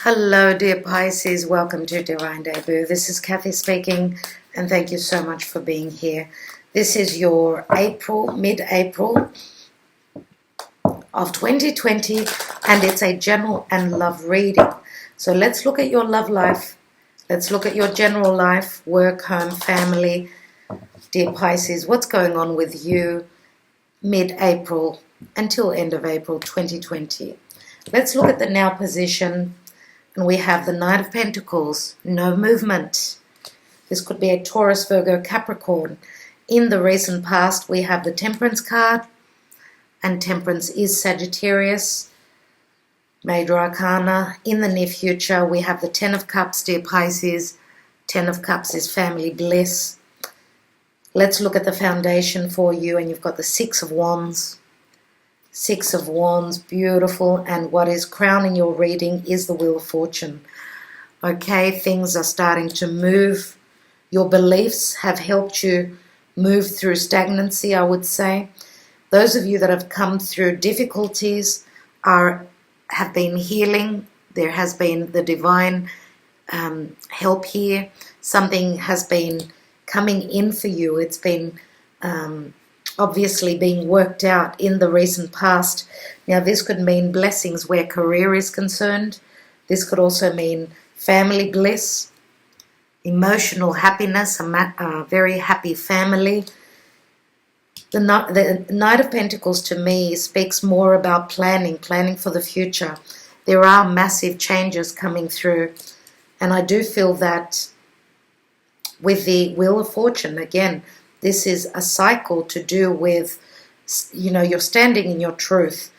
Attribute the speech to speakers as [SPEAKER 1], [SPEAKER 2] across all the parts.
[SPEAKER 1] Hello, dear Pisces. Welcome to Divine Debut. This is Kathy speaking, and thank you so much for being here. This is your mid-April of 2020, and it's a general and love reading. So let's look at your love life. Let's look at your general life, work, home, family. Dear Pisces, what's going on with you mid-April until end of April 2020? Let's look at the now position. And we have the Knight of Pentacles, no movement. This could be a Taurus, Virgo, Capricorn. In the recent past, we have the Temperance card, and Temperance is Sagittarius, Major Arcana. In the near future, we have the Ten of Cups, dear Pisces. Ten of Cups is family bliss. Let's look at the foundation for you, and you've got the Six of Wands. Six of Wands, beautiful, and what is crowning your reading is the Wheel of Fortune. Okay, things are starting to move. Your beliefs have helped you move through stagnancy, I would say. Those of you that have come through difficulties have been healing. There has been the divine help here. Something has been coming in for you. It's been obviously being worked out in the recent past. Now this could mean blessings where career is concerned. This could also mean family bliss, emotional happiness, a very happy family. The Knight of Pentacles to me speaks more about planning for the future. There are massive changes coming through, and I do feel that with the Wheel of Fortune, again, this is a cycle to do with, you're standing in your truth.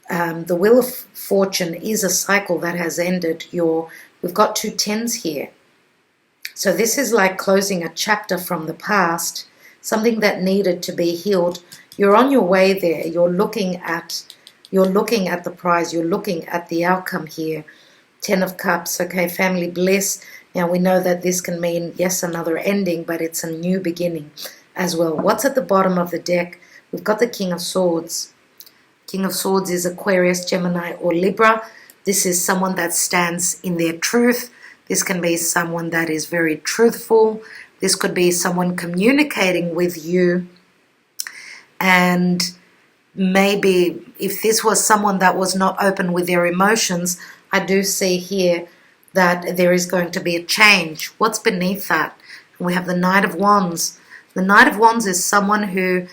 [SPEAKER 1] The Wheel of Fortune is a cycle that has ended. We've got two tens here. So this is like closing a chapter from the past, something that needed to be healed. You're on your way there. You're looking at the prize. You're looking at the outcome here. Ten of Cups, okay, family bliss. Now we know that this can mean, yes, another ending, but it's a new beginning as well. What's at the bottom of the deck? We've got the King of Swords. King of Swords is Aquarius, Gemini, or Libra. This is someone that stands in their truth. This can be someone that is very truthful. This could be someone communicating with you. And maybe if this was someone that was not open with their emotions, I do see here that there is going to be a change. What's beneath that? We have the Knight of Wands. The Knight of Wands is someone who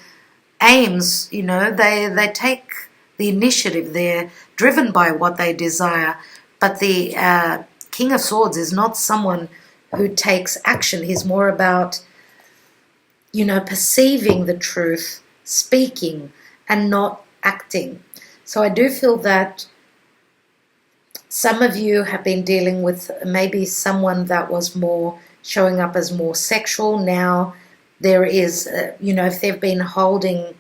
[SPEAKER 1] aims, they take the initiative. They're driven by what they desire. But the King of Swords is not someone who takes action. He's more about, perceiving the truth, speaking, and not acting. So I do feel that some of you have been dealing with maybe someone that was more showing up as more sexual. Now there is, if they've been holding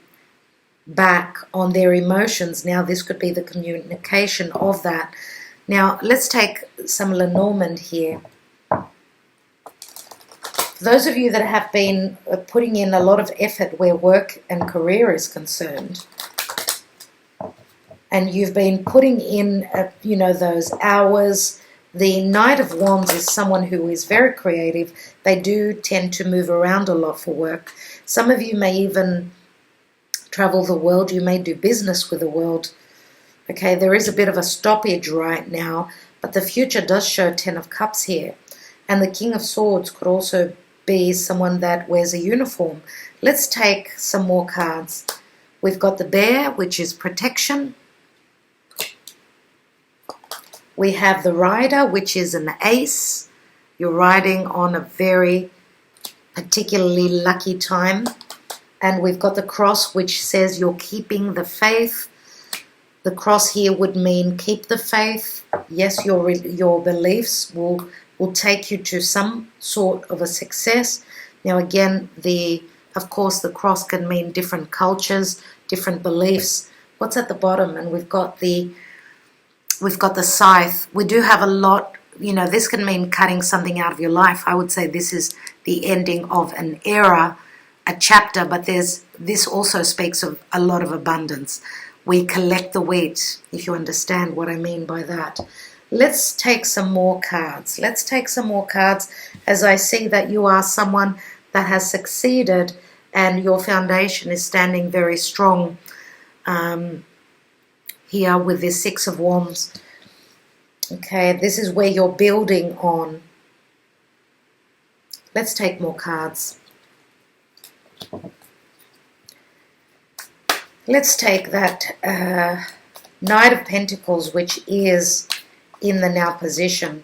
[SPEAKER 1] back on their emotions, now this could be the communication of that. Now let's take some Lenormand here. Those of you that have been putting in a lot of effort where work and career is concerned, and you've been putting in, those hours. The Knight of Wands is someone who is very creative. They do tend to move around a lot for work. Some of you may even travel the world. You may do business with the world. Okay, there is a bit of a stoppage right now, but the future does show Ten of Cups here. And the King of Swords could also be someone that wears a uniform. Let's take some more cards. We've got the Bear, which is protection. We have the Rider, which is an ace. You're riding on a very particularly lucky time. And we've got the Cross, which says you're keeping the faith. The cross here would mean keep the faith. Yes, your beliefs will take you to some sort of a success. Now again, of course, the cross can mean different cultures, different beliefs. What's at the bottom? And we've got the Scythe. We do have a lot, this can mean cutting something out of your life. I would say this is the ending of an era, a chapter, but this also speaks of a lot of abundance. We collect the wheat, if you understand what I mean by that. Let's take some more cards. Let's take some more cards, as I see that you are someone that has succeeded and your foundation is standing very strong here with this Six of Wands. Okay, this is where you're building on. Let's take more cards. Let's take that Knight of Pentacles, which is in the now position.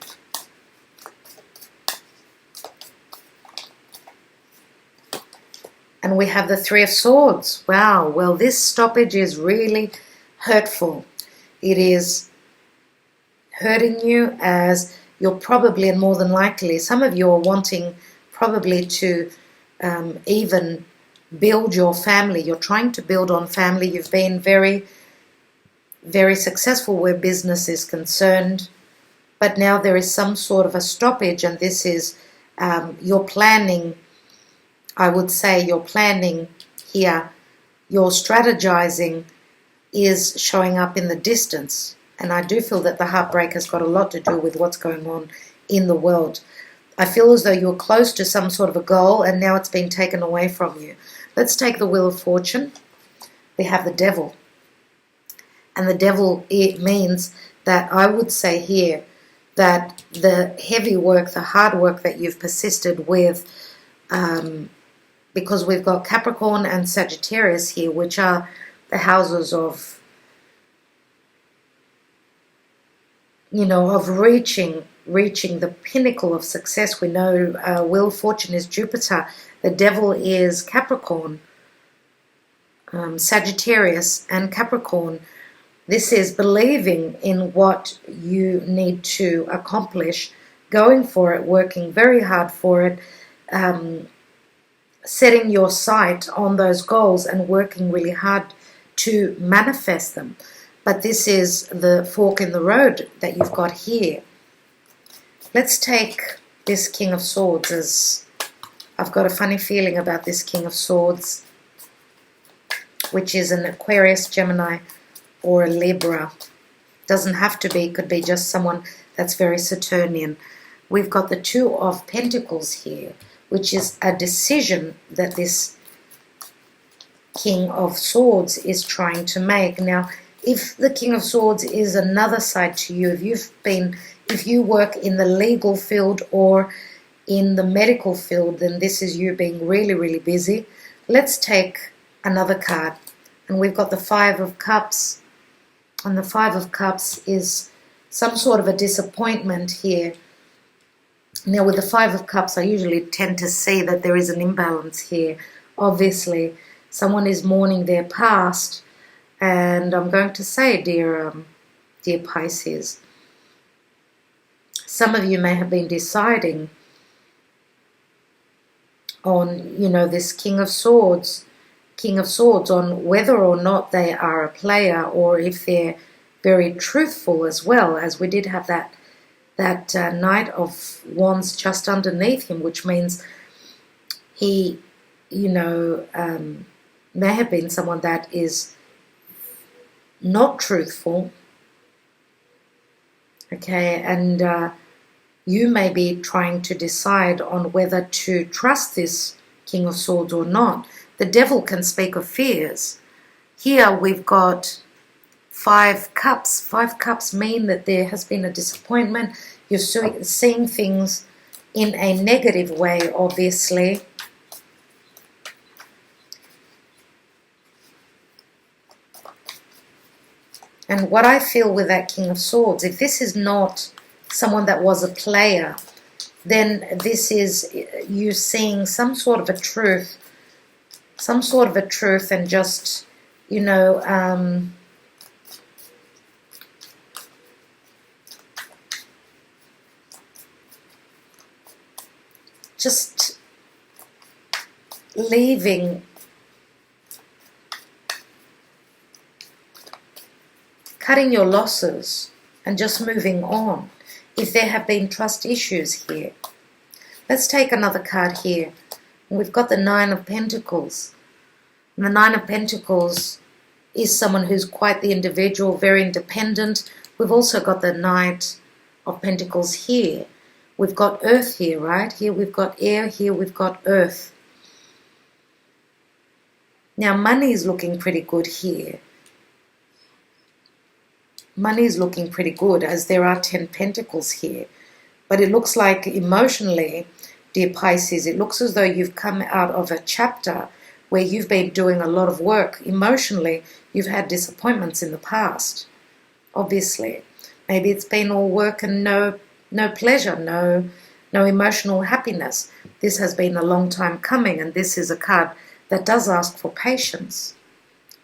[SPEAKER 1] And we have the Three of Swords. Wow, well, this stoppage is really hurtful. It is hurting you, as you're probably, and more than likely, some of you are wanting probably to even build your family. You're trying to build on family. You've been very, very successful where business is concerned, but now there is some sort of a stoppage, and this is you're planning. I would say you're planning here. Your strategizing is showing up in the distance, and I do feel that the heartbreak has got a lot to do with what's going on in the world. I feel as though you're close to some sort of a goal, and now it's been taken away from you. Let's take the Wheel of Fortune. We have the Devil. And the Devil, it means that I would say here that the heavy work, the hard work that you've persisted with, because we've got Capricorn and Sagittarius here, which are the houses of, of reaching the pinnacle of success. We know Wheel of Fortune is Jupiter. The Devil is Capricorn, Sagittarius and Capricorn. This is believing in what you need to accomplish, going for it, working very hard for it, setting your sight on those goals and working really hard to manifest them. But this is the fork in the road that you've got here. Let's take this King of Swords, as I've got a funny feeling about this King of Swords, which is an Aquarius, Gemini, or a Libra. Doesn't have to be, could be just someone that's very Saturnian. We've got the Two of Pentacles here, which is a decision that this King of Swords is trying to make. Now, if the King of Swords is another side to you, if you work in the legal field or in the medical field, then this is you being really, really busy. Let's take another card. And we've got the Five of Cups. And the Five of Cups is some sort of a disappointment here. Now, with the Five of Cups, I usually tend to see that there is an imbalance here. Obviously, someone is mourning their past. And I'm going to say, dear Pisces, some of you may have been deciding on, this King of Swords, on whether or not they are a player, or if they're very truthful as well, as we did have that Knight of Wands just underneath him, which means he, may have been someone that is not truthful, okay, and you may be trying to decide on whether to trust this King of Swords or not. The Devil can speak of fears. Here we've got Five Cups. Five Cups mean that there has been a disappointment. You're seeing things in a negative way, obviously. And what I feel with that King of Swords, if this is not someone that was a player, then this is you seeing some sort of a truth, and just, just leaving, cutting your losses and just moving on. If there have been trust issues here. Let's take another card here. We've got the Nine of Pentacles. And the Nine of Pentacles is someone who's quite the individual, very independent. We've also got the Knight of Pentacles here. We've got earth here, right? Here we've got air, here we've got earth. Now money is looking pretty good here. Money is looking pretty good as there are 10 Pentacles here. But it looks like emotionally, dear Pisces, it looks as though you've come out of a chapter where you've been doing a lot of work. Emotionally, you've had disappointments in the past, obviously. Maybe it's been all work and no pleasure, no emotional happiness. This has been a long time coming, and this is a card that does ask for patience.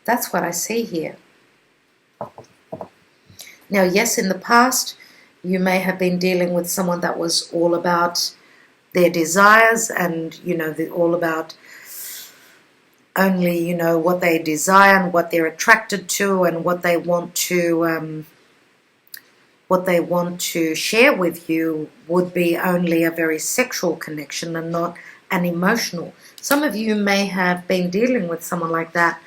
[SPEAKER 1] That's what I see here. Now, yes, in the past, you may have been dealing with someone that was all about their desires and, all about only, what they desire and what they're attracted to and what they want to share with you would be only a very sexual connection and not an emotional. Some of you may have been dealing with someone like that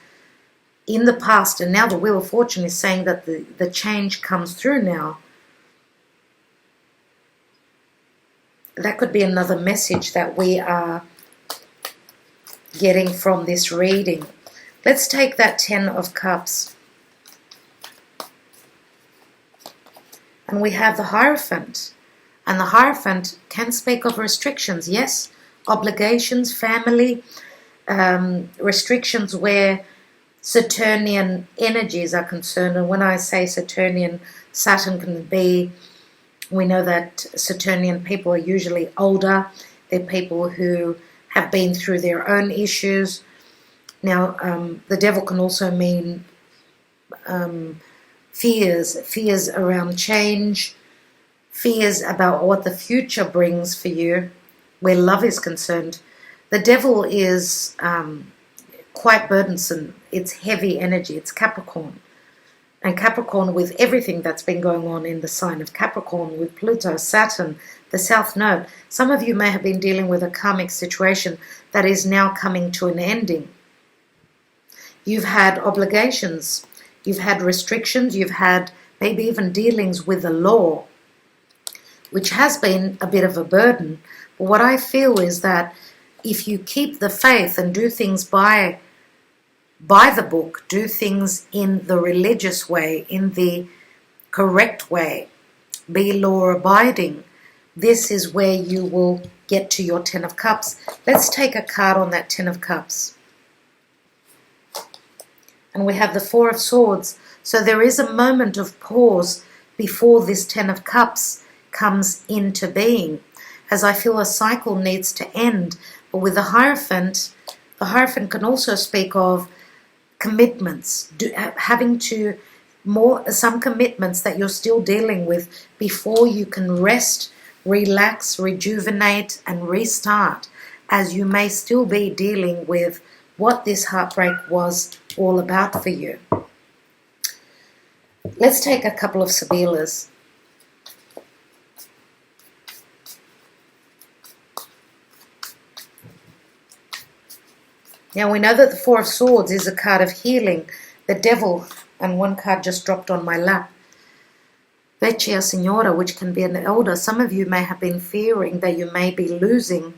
[SPEAKER 1] in the past, and now the Wheel of Fortune is saying that the change comes through now. That could be another message that we are getting from this reading. Let's take that 10 of Cups. And we have the Hierophant. And the Hierophant can speak of restrictions, yes, obligations, family, restrictions where Saturnian energies are concerned. And when I say Saturnian, Saturn can be, we know that Saturnian people are usually older. They're people who have been through their own issues. Now, the devil can also mean fears around change, fears about what the future brings for you, where love is concerned. The devil is quite burdensome. It's heavy energy. It's Capricorn. And Capricorn, with everything that's been going on in the sign of Capricorn, with Pluto, Saturn, the South Node, some of you may have been dealing with a karmic situation that is now coming to an ending. You've had obligations. You've had restrictions. You've had maybe even dealings with the law, which has been a bit of a burden. But what I feel is that if you keep the faith and do things by the book, do things in the religious way, in the correct way, be law-abiding, this is where you will get to your 10 of Cups. Let's take a card on that 10 of Cups. And we have the 4 of Swords. So there is a moment of pause before this 10 of Cups comes into being, as I feel a cycle needs to end. But with the Hierophant can also speak of commitments, having to some commitments that you're still dealing with before you can rest, relax, rejuvenate, and restart, as you may still be dealing with what this heartbreak was all about for you. Let's take a couple of Sibillas. Now we know that the 4 of Swords is a card of healing, the Devil, and one card just dropped on my lap. Vecchia Signora, which can be an elder. Some of you may have been fearing that you may be losing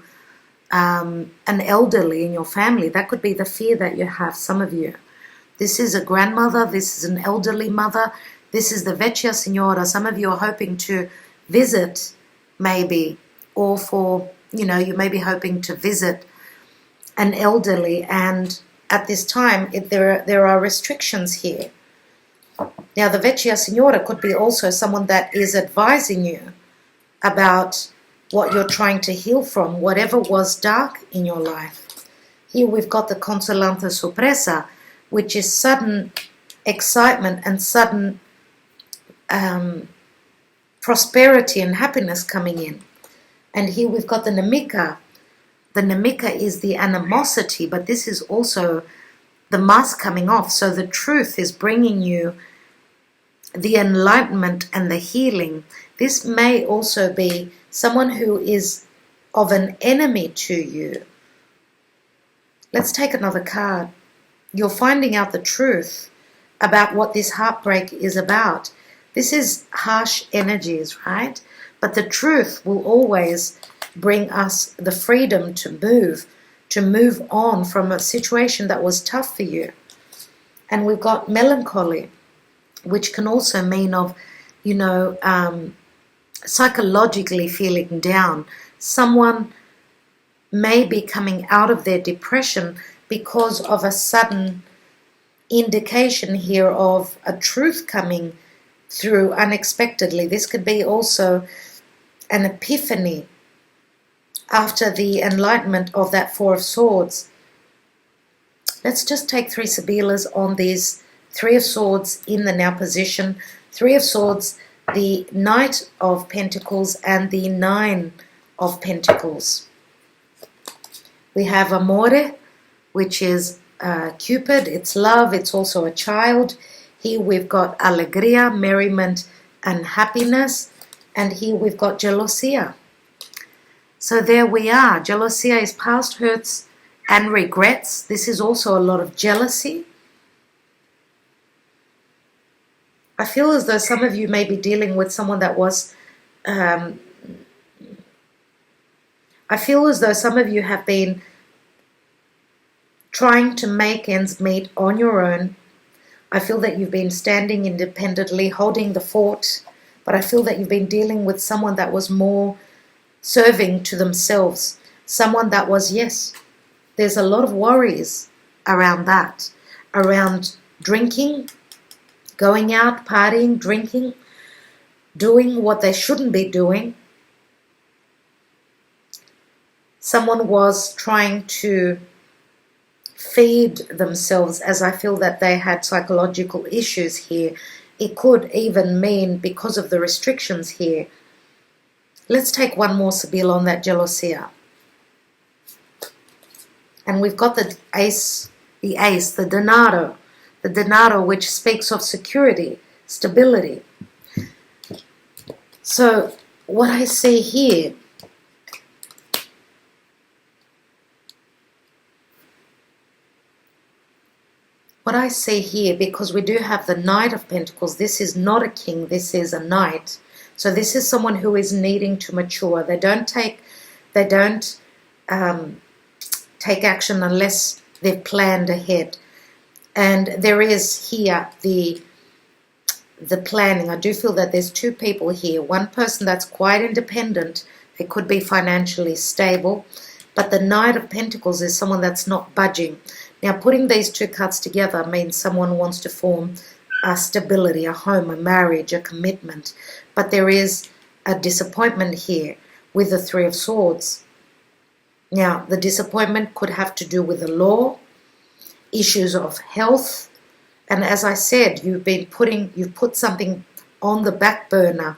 [SPEAKER 1] an elderly in your family. That could be the fear that you have, some of you. This is a grandmother, this is an elderly mother, this is the Vecchia Signora. Some of you are hoping to visit, maybe, or you may be hoping to visit an elderly, and at this time there are restrictions here. Now the Vecchia Signora could be also someone that is advising you about what you're trying to heal from, whatever was dark in your life. Here we've got the Consolante Sorpresa, which is sudden excitement and sudden prosperity and happiness coming in. And here we've got the Nemica. The Nemica is the animosity, but this is also the mask coming off. So the truth is bringing you the enlightenment and the healing. This may also be someone who is of an enemy to you. Let's take another card. You're finding out the truth about what this heartbreak is about. This is harsh energies, right? But the truth will always bring us the freedom to move on from a situation that was tough for you. And we've got melancholy, which can also mean of, psychologically feeling down. Someone may be coming out of their depression because of a sudden indication here of a truth coming through unexpectedly. This could be also an epiphany after the enlightenment of that Four of Swords. Let's just take 3 Sibillas on these 3 of Swords in the now position. 3 of Swords, the Knight of Pentacles, and the 9 of Pentacles. We have Amore, which is Cupid. It's love. It's also a child. Here we've got Alegria, merriment and happiness. And here we've got Gelosia. So there we are. Gelosia is past hurts and regrets. This is also a lot of jealousy. I feel as though some of you may be dealing with someone that was... I feel as though some of you have been trying to make ends meet on your own. I feel that you've been standing independently, holding the fort, but I feel that you've been dealing with someone that was more serving to themselves. Someone that was, yes, there's a lot of worries around that, around drinking, going out, partying, drinking, doing what they shouldn't be doing. Someone was trying to feed themselves, as I feel that they had psychological issues here. It could even mean because of the restrictions here. Let's take one more Sibilla on that Gelosia. And we've got the ace, the denaro, which speaks of security, stability. So what I see here, because we do have the Knight of Pentacles, this is not a king, this is a knight. So this is someone who is needing to mature. They don't take action unless they've planned ahead. And there is here the planning. I do feel that there's 2 people here. One person that's quite independent. They could be financially stable. But the Knight of Pentacles is someone that's not budging. Now, putting these 2 cards together means someone wants to form a stability, a home, a marriage, a commitment. But there is a disappointment here with the 3 of Swords. Now, the disappointment could have to do with the law, issues of health, and as I said, you've put something on the back burner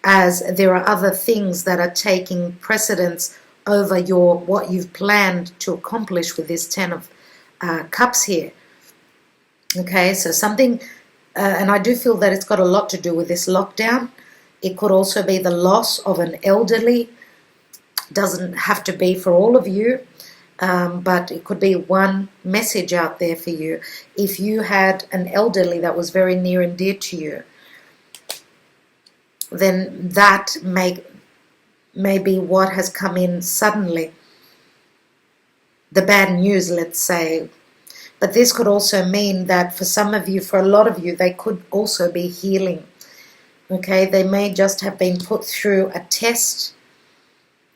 [SPEAKER 1] as there are other things that are taking precedence over what you've planned to accomplish with this 10 of Cups here. Okay, so something, and I do feel that it's got a lot to do with this lockdown. It could also be the loss of an elderly. Doesn't have to be for all of you, but it could be one message out there for you. If you had an elderly that was very near and dear to you, then that may be what has come in suddenly. The bad news, let's say. But this could also mean that for some of you, for a lot of you, they could also be healing. Okay, they may just have been put through a test.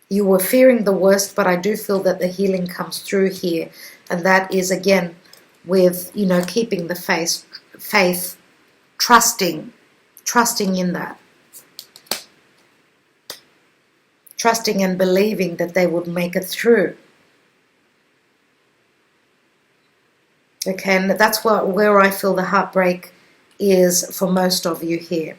[SPEAKER 1] You were fearing the worst, but I do feel that the healing comes through here. And that is, again, with, keeping the faith, trusting in that. Trusting and believing that they would make it through. Okay, and that's where I feel the heartbreak is for most of you here.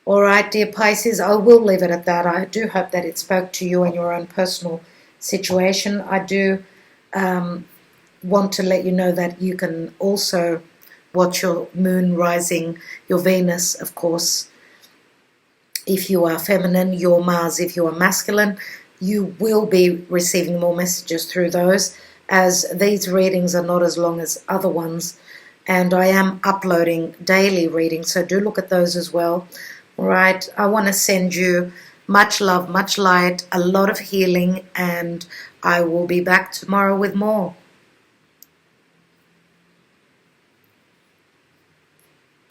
[SPEAKER 1] All right, dear Pisces, I will leave it at that. I do hope that it spoke to you in your own personal situation. I do want to let you know that you can also watch your moon rising, your Venus, of course. If you are feminine, your Mars, if you are masculine, you will be receiving more messages through those, as these readings are not as long as other ones. and I am uploading daily readings, so do look at those as well. All right, I want to send you much love, much light, a lot of healing, and I will be back tomorrow with more.